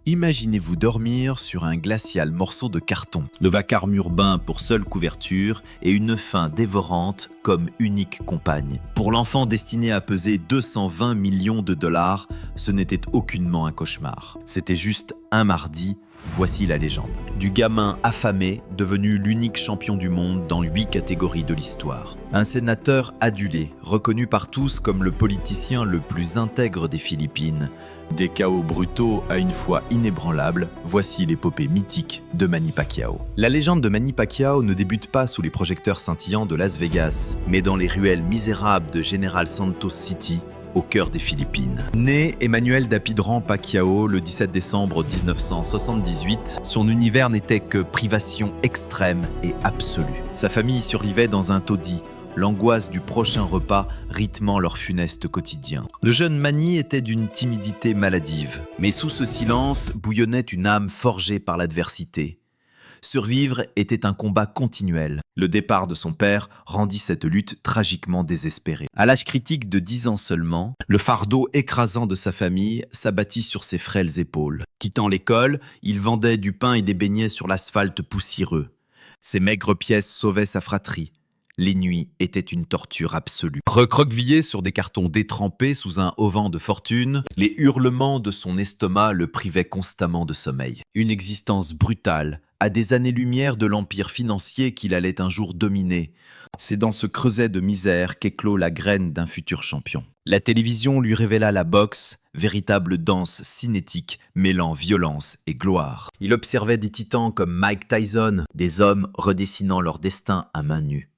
Imaginez-vous dormir sur un glacial morceau de carton. Le vacarme urbain pour seule couverture et une faim dévorante comme unique compagne. Pour l'enfant destiné à peser 220 millions de dollars, ce n'était aucunement un cauchemar. C'était juste un mardi. Voici la légende. Du gamin affamé, devenu l'unique champion du monde dans 8 catégories de l'histoire. Un sénateur adulé, reconnu par tous comme le politicien le plus intègre des Philippines. Des chaos brutaux à une foi inébranlable, voici l'épopée mythique de Manny Pacquiao. La légende de Manny Pacquiao ne débute pas sous les projecteurs scintillants de Las Vegas, mais dans les ruelles misérables de General Santos City, au cœur des Philippines. Né Emmanuel Dapidran Pacquiao le 17 décembre 1978, son univers n'était que privation extrême et absolue. Sa famille survivait dans un taudis, l'angoisse du prochain repas rythmant leur funeste quotidien. Le jeune Manny était d'une timidité maladive, mais sous ce silence bouillonnait une âme forgée par l'adversité. Survivre était un combat continuel. Le départ de son père rendit cette lutte tragiquement désespérée. À l'âge critique de 10 ans seulement, le fardeau écrasant de sa famille s'abattit sur ses frêles épaules. Quittant l'école, il vendait du pain et des beignets sur l'asphalte poussiéreux. Ses maigres pièces sauvaient sa fratrie. Les nuits étaient une torture absolue. Recroquevillé sur des cartons détrempés sous un auvent de fortune, les hurlements de son estomac le privaient constamment de sommeil. Une existence brutale, à des années-lumière de l'empire financier qu'il allait un jour dominer. C'est dans ce creuset de misère qu'éclot la graine d'un futur champion. La télévision lui révéla la boxe, véritable danse cinétique mêlant violence et gloire. Il observait des titans comme Mike Tyson, des hommes redessinant leur destin à main nue.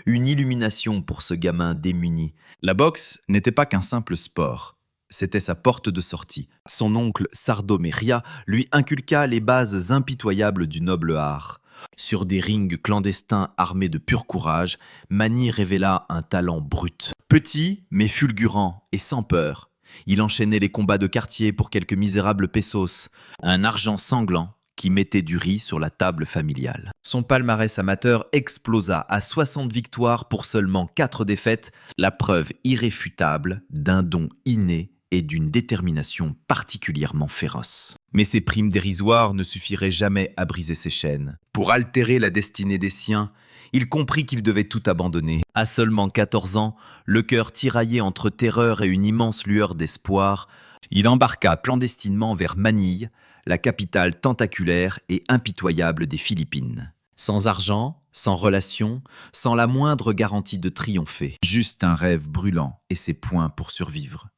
Une illumination pour ce gamin démuni. La boxe n'était pas qu'un simple sport. C'était sa porte de sortie. Son oncle Sardo Meria lui inculqua les bases impitoyables du noble art. Sur des rings clandestins armés de pur courage, Manny révéla un talent brut. Petit, mais fulgurant et sans peur, il enchaînait les combats de quartier pour quelques misérables pesos, un argent sanglant qui mettait du riz sur la table familiale. Son palmarès amateur explosa à 60 victoires pour seulement 4 défaites, la preuve irréfutable d'un don inné et d'une détermination particulièrement féroce. Mais ces primes dérisoires ne suffiraient jamais à briser ses chaînes. Pour altérer la destinée des siens, il comprit qu'il devait tout abandonner. À seulement 14 ans, le cœur tiraillé entre terreur et une immense lueur d'espoir, il embarqua clandestinement vers Manille, la capitale tentaculaire et impitoyable des Philippines. Sans argent, sans relation, sans la moindre garantie de triompher. Juste un rêve brûlant et ses poings pour survivre.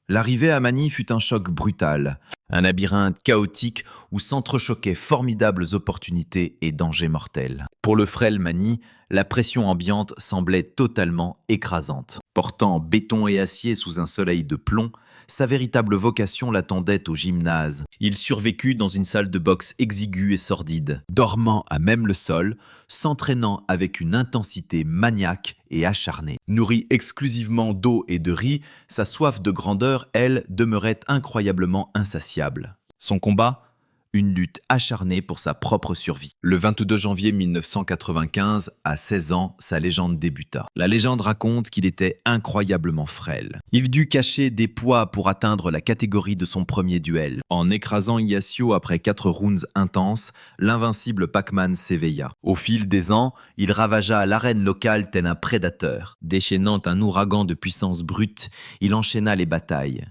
L'arrivée à Manille fut un choc brutal, un labyrinthe chaotique où s'entrechoquaient formidables opportunités et dangers mortels. Pour le frêle Manny, la pression ambiante semblait totalement écrasante. Portant béton et acier sous un soleil de plomb, sa véritable vocation l'attendait au gymnase. Il survécut dans une salle de boxe exiguë et sordide, dormant à même le sol, s'entraînant avec une intensité maniaque et acharnée. Nourri exclusivement d'eau et de riz, sa soif de grandeur, elle, demeurait incroyablement insatiable. Son combat ? Une lutte acharnée pour sa propre survie. Le 22 janvier 1995, à 16 ans, sa légende débuta. La légende raconte qu'il était incroyablement frêle. Il dut cacher des poids pour atteindre la catégorie de son premier duel. En écrasant Iacio après 4 rounds intenses, l'invincible Pac-Man s'éveilla. Au fil des ans, il ravagea l'arène locale tel un prédateur. Déchaînant un ouragan de puissance brute, il enchaîna les batailles.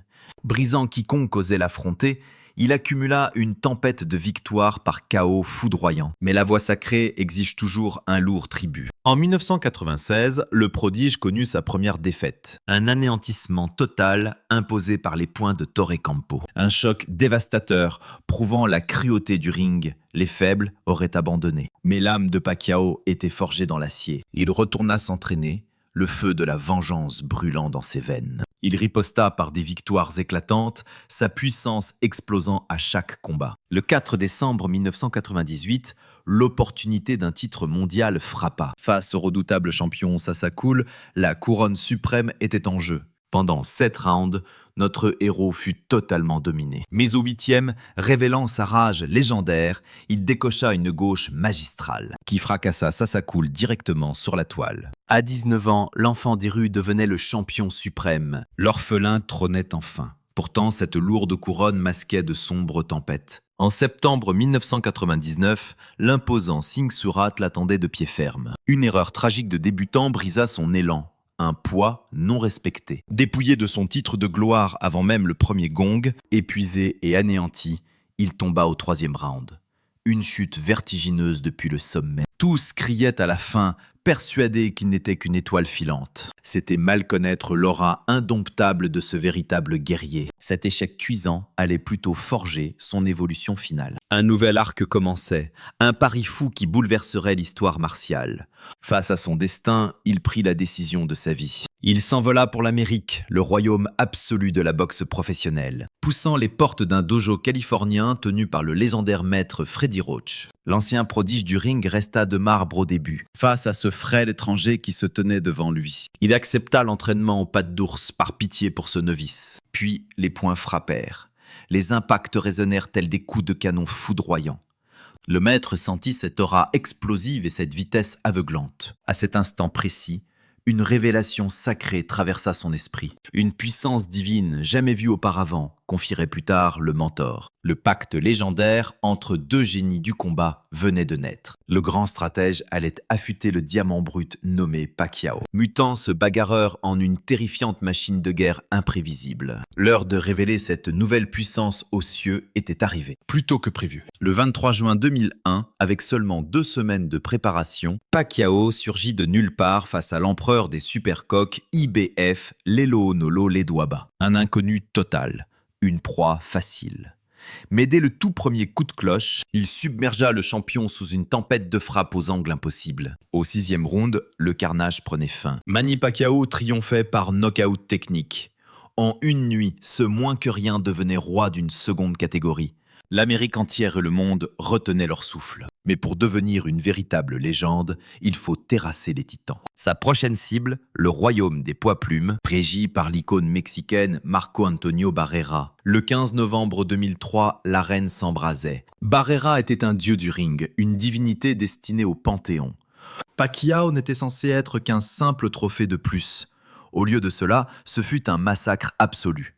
Brisant quiconque osait l'affronter, il accumula une tempête de victoires par chaos foudroyant. Mais la voie sacrée exige toujours un lourd tribut. En 1996, le prodige connut sa première défaite. Un anéantissement total imposé par les poings de Torre Campo. Un choc dévastateur, prouvant la cruauté du ring. Les faibles auraient abandonné. Mais l'âme de Pacquiao était forgée dans l'acier. Il retourna s'entraîner, le feu de la vengeance brûlant dans ses veines. Il riposta par des victoires éclatantes, sa puissance explosant à chaque combat. Le 4 décembre 1998, l'opportunité d'un titre mondial frappa. Face au redoutable champion Sasakul, la couronne suprême était en jeu. Pendant 7 rounds, notre héros fut totalement dominé. Mais au 8e, révélant sa rage légendaire, il décocha une gauche magistrale qui fracassa Sasakul directement sur la toile. À 19 ans, l'enfant des rues devenait le champion suprême. L'orphelin trônait enfin. Pourtant, cette lourde couronne masquait de sombres tempêtes. En septembre 1999, l'imposant Singh Surat l'attendait de pied ferme. Une erreur tragique de débutant brisa son élan. Un poids non respecté. Dépouillé de son titre de gloire avant même le premier gong, épuisé et anéanti, il tomba au 3e round. Une chute vertigineuse depuis le sommet. Tous criaient à la fin, persuadés qu'il n'était qu'une étoile filante. C'était mal connaître l'aura indomptable de ce véritable guerrier. Cet échec cuisant allait plutôt forger son évolution finale. Un nouvel arc commençait, un pari fou qui bouleverserait l'histoire martiale. Face à son destin, il prit la décision de sa vie. Il s'envola pour l'Amérique, le royaume absolu de la boxe professionnelle, poussant les portes d'un dojo californien tenu par le légendaire maître Freddie Roach. L'ancien prodige du ring resta de marbre au début, face à ce frêle étranger qui se tenait devant lui. Il accepta l'entraînement aux pattes d'ours par pitié pour ce novice. Puis les poings frappèrent. Les impacts résonnèrent tels des coups de canon foudroyants. Le maître sentit cette aura explosive et cette vitesse aveuglante. À cet instant précis, une révélation sacrée traversa son esprit. Une puissance divine jamais vue auparavant, confierait plus tard le mentor. Le pacte légendaire entre deux génies du combat venait de naître. Le grand stratège allait affûter le diamant brut nommé Pacquiao, mutant ce bagarreur en une terrifiante machine de guerre imprévisible. L'heure de révéler cette nouvelle puissance aux cieux était arrivée, plus tôt que prévu. Le 23 juin 2001, avec seulement 2 semaines de préparation, Pacquiao surgit de nulle part face à l'empereur des supercoqs IBF, Lelo Nolo Ledwaba. Un inconnu total, une proie facile. Mais dès le tout premier coup de cloche, il submergea le champion sous une tempête de frappes aux angles impossibles. Au 6e round, le carnage prenait fin. Manny Pacquiao triomphait par knockout technique. En une nuit, ce moins que rien devenait roi d'une seconde catégorie. L'Amérique entière et le monde retenaient leur souffle. Mais pour devenir une véritable légende, il faut terrasser les titans. Sa prochaine cible, le royaume des poids plumes, régi par l'icône mexicaine Marco Antonio Barrera. Le 15 novembre 2003, l'arène s'embrasait. Barrera était un dieu du ring, une divinité destinée au Panthéon. Pacquiao n'était censé être qu'un simple trophée de plus. Au lieu de cela, ce fut un massacre absolu.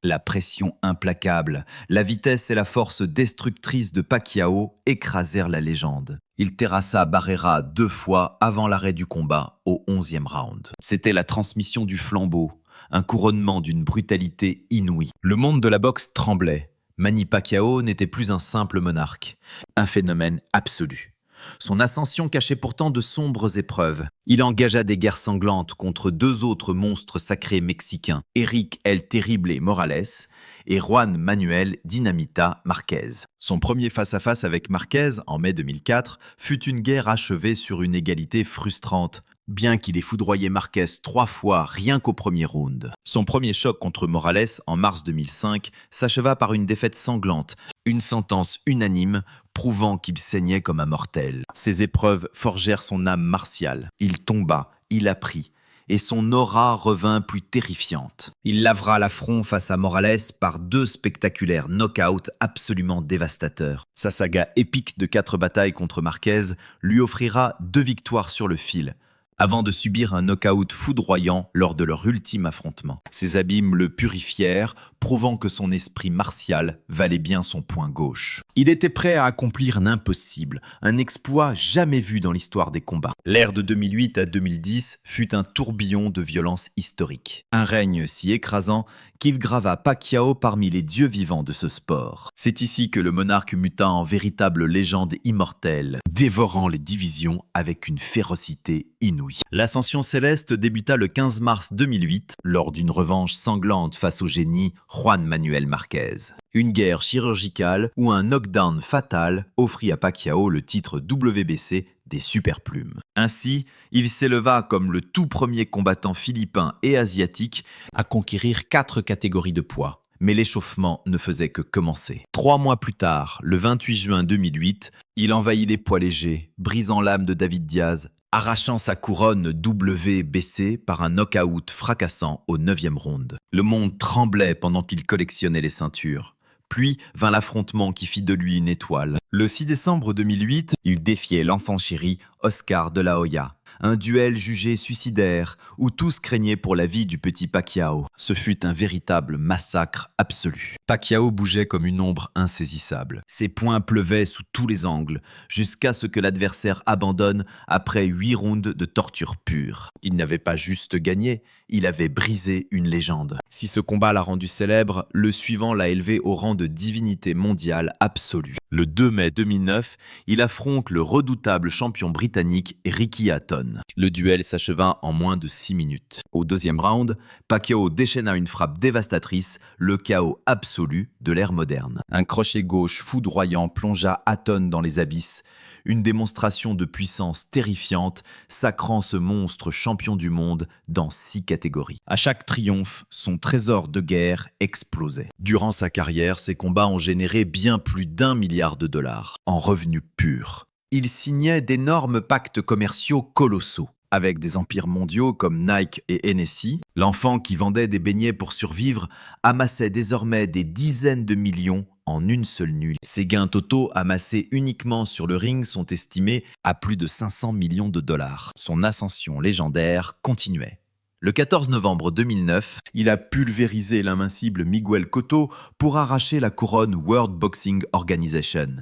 La pression implacable, la vitesse et la force destructrice de Pacquiao écrasèrent la légende. Il terrassa Barrera 2 fois avant l'arrêt du combat, au 11e round. C'était la transmission du flambeau, un couronnement d'une brutalité inouïe. Le monde de la boxe tremblait. Manny Pacquiao n'était plus un simple monarque, un phénomène absolu. Son ascension cachait pourtant de sombres épreuves. Il engagea des guerres sanglantes contre 2 autres monstres sacrés mexicains, Eric El Terrible Morales et Juan Manuel Dinamita Marquez. Son premier face-à-face avec Marquez, en mai 2004, fut une guerre achevée sur une égalité frustrante, bien qu'il ait foudroyé Marquez 3 fois rien qu'au premier round. Son premier choc contre Morales, en mars 2005, s'acheva par une défaite sanglante, une sentence unanime prouvant qu'il saignait comme un mortel. Ces épreuves forgèrent son âme martiale. Il tomba, il apprit, et son aura revint plus terrifiante. Il lavera l'affront face à Morales par 2 spectaculaires knockouts absolument dévastateurs. Sa saga épique de 4 batailles contre Marquez lui offrira 2 victoires sur le fil, avant de subir un knockout foudroyant lors de leur ultime affrontement. Ces abîmes le purifièrent, prouvant que son esprit martial valait bien son poing gauche. Il était prêt à accomplir l'impossible, un exploit jamais vu dans l'histoire des combats. L'ère de 2008 à 2010 fut un tourbillon de violence historique. Un règne si écrasant qu'il grava Pacquiao parmi les dieux vivants de ce sport. C'est ici que le monarque muta en véritable légende immortelle, dévorant les divisions avec une férocité inouïe. L'ascension céleste débuta le 15 mars 2008 lors d'une revanche sanglante face au génie Juan Manuel Marquez. Une guerre chirurgicale ou un knockdown fatal offrit à Pacquiao le titre WBC des superplumes. Ainsi, il s'éleva comme le tout premier combattant philippin et asiatique à conquérir 4 catégories de poids. Mais l'échauffement ne faisait que commencer. 3 mois plus tard, le 28 juin 2008, il envahit les poids légers, brisant l'âme de David Diaz, arrachant sa couronne WBC par un knockout fracassant au 9e round. Le monde tremblait pendant qu'il collectionnait les ceintures. Puis vint l'affrontement qui fit de lui une étoile. Le 6 décembre 2008, il défiait l'enfant chéri Oscar de la Hoya, un duel jugé suicidaire, où tous craignaient pour la vie du petit Pacquiao. Ce fut un véritable massacre absolu. Pacquiao bougeait comme une ombre insaisissable. Ses poings pleuvaient sous tous les angles, jusqu'à ce que l'adversaire abandonne après 8 rounds de torture pure. Il n'avait pas juste gagné, il avait brisé une légende. Si ce combat l'a rendu célèbre, le suivant l'a élevé au rang de divinité mondiale absolue. Le 2 mai 2009, il affronte le redoutable champion britannique Ricky Hatton. Le duel s'acheva en moins de 6 minutes. Au deuxième round, Pacquiao déchaîna une frappe dévastatrice, le chaos absolu de l'ère moderne. Un crochet gauche foudroyant plongea Hatton dans les abysses, une démonstration de puissance terrifiante, sacrant ce monstre champion du monde dans 6 catégories. À chaque triomphe, son trésor de guerre explosait. Durant sa carrière, ses combats ont généré bien plus d'1 milliard de dollars en revenus purs. Il signait d'énormes pactes commerciaux colossaux. Avec des empires mondiaux comme Nike et Hennessy, l'enfant qui vendait des beignets pour survivre amassait désormais des dizaines de millions en une seule nuit. Ses gains totaux amassés uniquement sur le ring sont estimés à plus de 500 millions de dollars. Son ascension légendaire continuait. Le 14 novembre 2009, il a pulvérisé l'invincible Miguel Cotto pour arracher la couronne World Boxing Organization,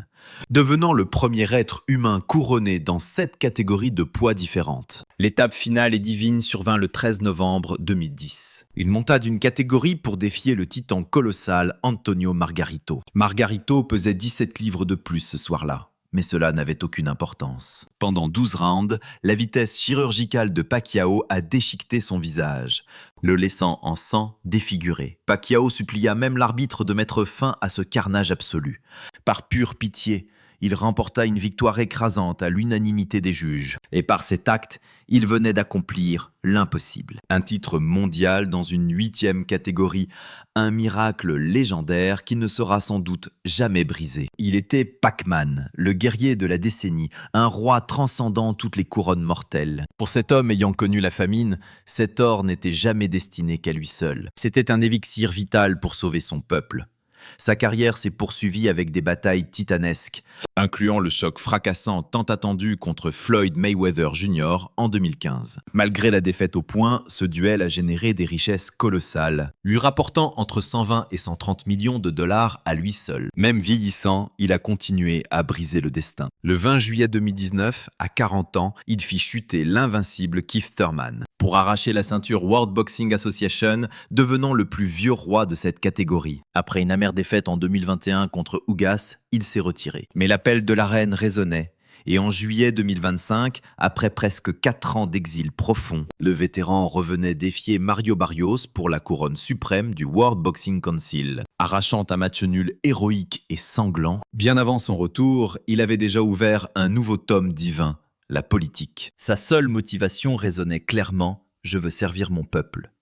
devenant le premier être humain couronné dans 7 catégories de poids différentes. L'étape finale et divine survint le 13 novembre 2010. Il monta d'une catégorie pour défier le titan colossal Antonio Margarito. Margarito pesait 17 livres de plus ce soir-là. Mais cela n'avait aucune importance. Pendant 12 rounds, la vitesse chirurgicale de Pacquiao a déchiqueté son visage, le laissant en sang défiguré. Pacquiao supplia même l'arbitre de mettre fin à ce carnage absolu. Par pure pitié, il remporta une victoire écrasante à l'unanimité des juges. Et par cet acte, il venait d'accomplir l'impossible. Un titre mondial dans une 8e catégorie, un miracle légendaire qui ne sera sans doute jamais brisé. Il était Pac-Man, le guerrier de la décennie, un roi transcendant toutes les couronnes mortelles. Pour cet homme ayant connu la famine, cet or n'était jamais destiné qu'à lui seul. C'était un élixir vital pour sauver son peuple. Sa carrière s'est poursuivie avec des batailles titanesques, incluant le choc fracassant tant attendu contre Floyd Mayweather Jr. en 2015. Malgré la défaite au poing, ce duel a généré des richesses colossales, lui rapportant entre 120 et 130 millions de dollars à lui seul. Même vieillissant, il a continué à briser le destin. Le 20 juillet 2019, à 40 ans, il fit chuter l'invincible Keith Thurman pour arracher la ceinture World Boxing Association, devenant le plus vieux roi de cette catégorie. Après une amère défaite en 2021 contre Ugas, il s'est retiré. Mais l'appel de l'arène résonnait. Et en juillet 2025, après presque 4 ans d'exil profond, le vétéran revenait défier Mario Barrios pour la couronne suprême du World Boxing Council. Arrachant un match nul héroïque et sanglant, bien avant son retour, il avait déjà ouvert un nouveau tome divin, la politique. Sa seule motivation résonnait clairement « Je veux servir mon peuple ».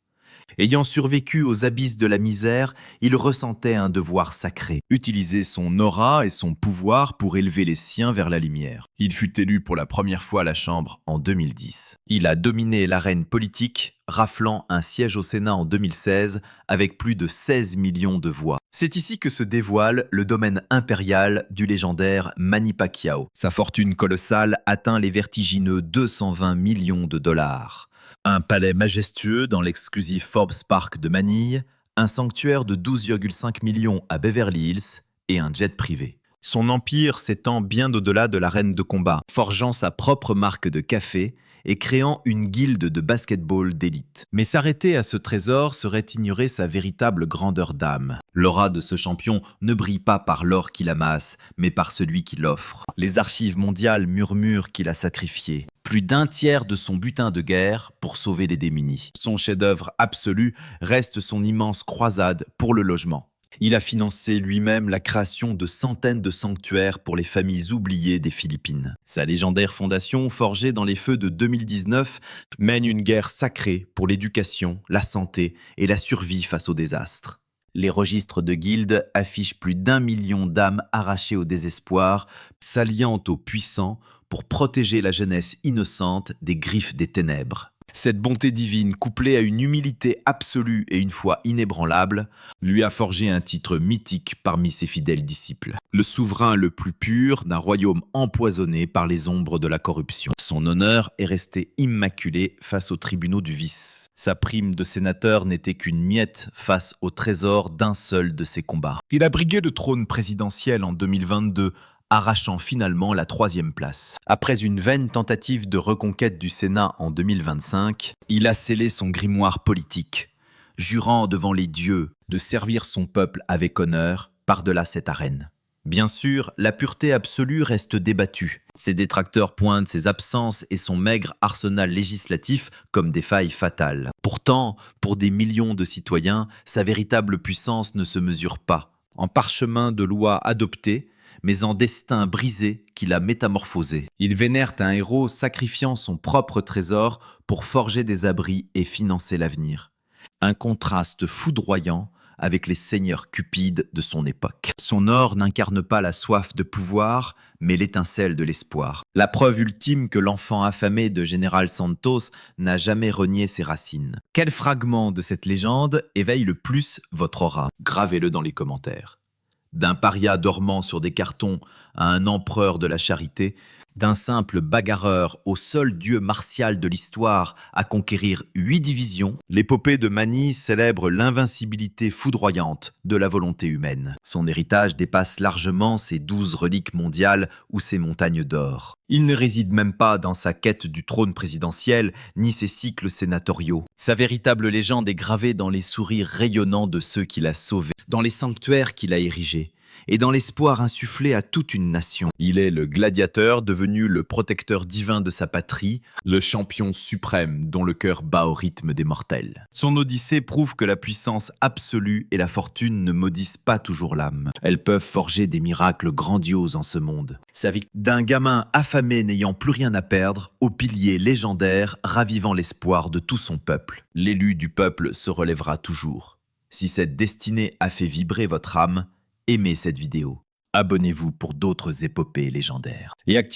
Ayant survécu aux abysses de la misère, il ressentait un devoir sacré, utiliser son aura et son pouvoir pour élever les siens vers la lumière. Il fut élu pour la première fois à la Chambre en 2010. Il a dominé l'arène politique, raflant un siège au Sénat en 2016 avec plus de 16 millions de voix. C'est ici que se dévoile le domaine impérial du légendaire Manny Pacquiao. Sa fortune colossale atteint les vertigineux 220 millions de dollars. Un palais majestueux dans l'exclusif Forbes Park de Manille, un sanctuaire de 12,5 millions à Beverly Hills et un jet privé. Son empire s'étend bien au-delà de l'arène de combat, forgeant sa propre marque de café et créant une guilde de basketball d'élite. Mais s'arrêter à ce trésor serait ignorer sa véritable grandeur d'âme. L'aura de ce champion ne brille pas par l'or qu'il amasse, mais par celui qui l'offre. Les archives mondiales murmurent qu'il a sacrifié plus d'1 tiers de son butin de guerre pour sauver les démunis. Son chef-d'œuvre absolu reste son immense croisade pour le logement. Il a financé lui-même la création de centaines de sanctuaires pour les familles oubliées des Philippines. Sa légendaire fondation, forgée dans les feux de 2019, mène une guerre sacrée pour l'éducation, la santé et la survie face au désastre. Les registres de guildes affichent plus d'1 million d'âmes arrachées au désespoir, s'alliant aux puissants pour protéger la jeunesse innocente des griffes des ténèbres. Cette bonté divine, couplée à une humilité absolue et une foi inébranlable, lui a forgé un titre mythique parmi ses fidèles disciples. Le souverain le plus pur d'un royaume empoisonné par les ombres de la corruption. Son honneur est resté immaculé face aux tribunaux du vice. Sa prime de sénateur n'était qu'une miette face au trésor d'un seul de ses combats. Il a brigué le trône présidentiel en 2022, arrachant finalement la 3e place. Après une vaine tentative de reconquête du Sénat en 2025, il a scellé son grimoire politique, jurant devant les dieux de servir son peuple avec honneur par-delà cette arène. Bien sûr, la pureté absolue reste débattue. Ses détracteurs pointent ses absences et son maigre arsenal législatif comme des failles fatales. Pourtant, pour des millions de citoyens, sa véritable puissance ne se mesure pas en parchemin de lois adoptées, mais en destin brisé qu'il a métamorphosé. Ils vénèrent un héros sacrifiant son propre trésor pour forger des abris et financer l'avenir. Un contraste foudroyant avec les seigneurs cupides de son époque. Son or n'incarne pas la soif de pouvoir, mais l'étincelle de l'espoir. La preuve ultime que l'enfant affamé de Général Santos n'a jamais renié ses racines. Quel fragment de cette légende éveille le plus votre aura? Gravez-le dans les commentaires. D'un paria dormant sur des cartons à un empereur de la charité, d'un simple bagarreur au seul dieu martial de l'histoire à conquérir 8 divisions, l'épopée de Manny célèbre l'invincibilité foudroyante de la volonté humaine. Son héritage dépasse largement ses 12 reliques mondiales ou ses montagnes d'or. Il ne réside même pas dans sa quête du trône présidentiel, ni ses cycles sénatoriaux. Sa véritable légende est gravée dans les sourires rayonnants de ceux qu'il a sauvés, dans les sanctuaires qu'il a érigés, et dans l'espoir insufflé à toute une nation. Il est le gladiateur devenu le protecteur divin de sa patrie, le champion suprême dont le cœur bat au rythme des mortels. Son odyssée prouve que la puissance absolue et la fortune ne maudissent pas toujours l'âme. Elles peuvent forger des miracles grandioses en ce monde. Sa victoire d'un gamin affamé n'ayant plus rien à perdre, au pilier légendaire ravivant l'espoir de tout son peuple. L'élu du peuple se relèvera toujours. Si cette destinée a fait vibrer votre âme, aimez cette vidéo. Abonnez-vous pour d'autres épopées légendaires. Et activez